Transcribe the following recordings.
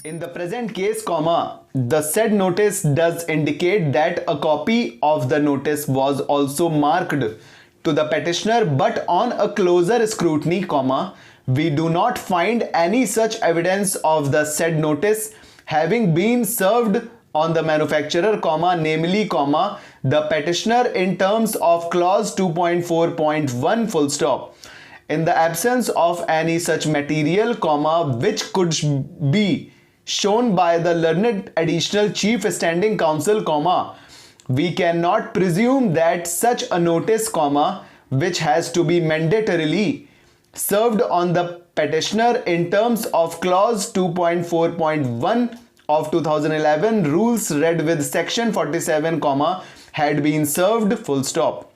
In the present case, comma, the said notice does indicate that a copy of the notice was also marked to the petitioner, but on a closer scrutiny, comma, we do not find any such evidence of the said notice having been served on the manufacturer, comma, namely, comma, the petitioner in terms of clause 2.4.1 full stop. In the absence of any such material, comma, which could be shown by the learned additional chief standing counsel, comma, we cannot presume that such a notice, comma, which has to be mandatorily served on the petitioner in terms of clause 2.4.1 of 2011 rules read with section 47, comma, had been served, full stop.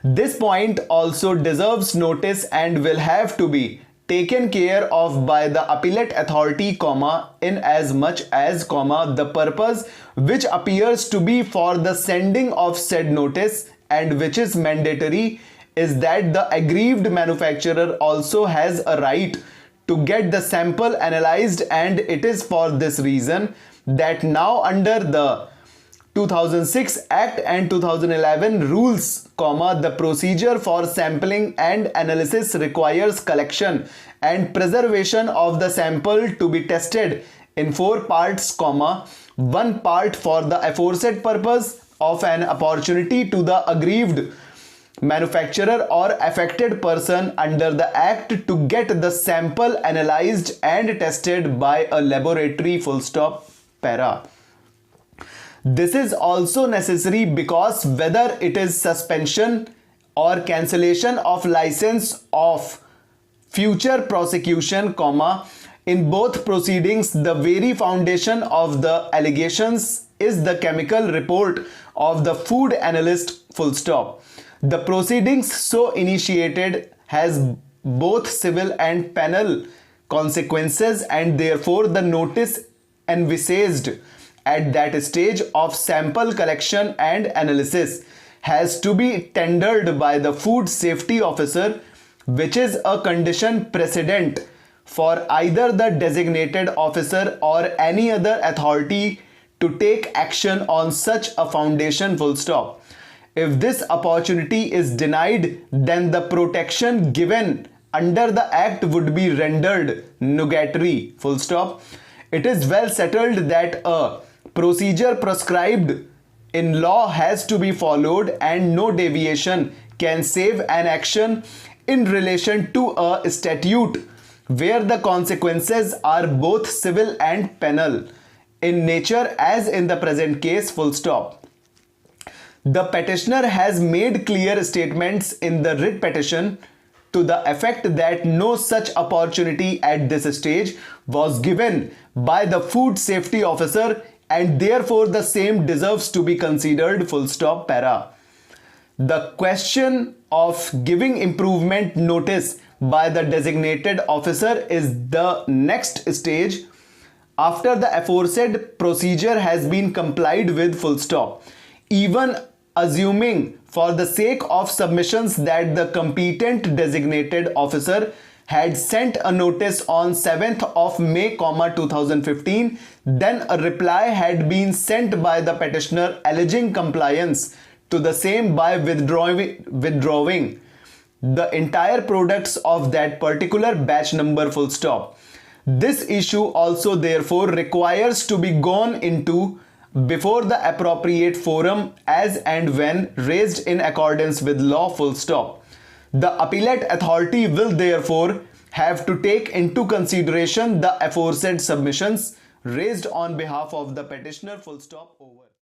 This point also deserves notice and will have to be taken care of by the appellate authority, comma, in as much as, comma, the purpose which appears to be for the sending of said notice and which is mandatory is that the aggrieved manufacturer also has a right to get the sample analyzed, and it is for this reason that now under the 2006 Act and 2011 rules, comma, the procedure for sampling and analysis requires collection and preservation of the sample to be tested in 4 parts, comma, 1 part for the aforesaid purpose of an opportunity to the aggrieved manufacturer or affected person under the Act to get the sample analyzed and tested by a laboratory, full stop, para. This is also necessary because whether it is suspension or cancellation of license of future prosecution, comma, in both proceedings the very foundation of the allegations is the chemical report of the food analyst, full stop. The proceedings so initiated has both civil and penal consequences, and therefore the notice envisaged at that stage of sample collection and analysis has to be tendered by the food safety officer, which is a condition precedent for either the designated officer or any other authority to take action on such a foundation, full stop. If this opportunity is denied, then the protection given under the Act would be rendered nugatory, full stop. It is well settled that a procedure prescribed in law has to be followed and no deviation can save an action in relation to a statute where the consequences are both civil and penal in nature, as in the present case, full stop. The petitioner has made clear statements in the writ petition to the effect that no such opportunity at this stage was given by the food safety officer, and therefore the same deserves to be considered, full stop, para. The question of giving improvement notice by the designated officer is the next stage after the aforesaid procedure has been complied with, full stop. Even assuming for the sake of submissions that the competent designated officer had sent a notice on 7th of May, 2015, then a reply had been sent by the petitioner alleging compliance to the same by withdrawing the entire products of that particular batch number, full stop. This issue also therefore requires to be gone into before the appropriate forum as and when raised in accordance with law, full stop. The appellate authority will therefore have to take into consideration the aforesaid submissions raised on behalf of the petitioner, full stop, over.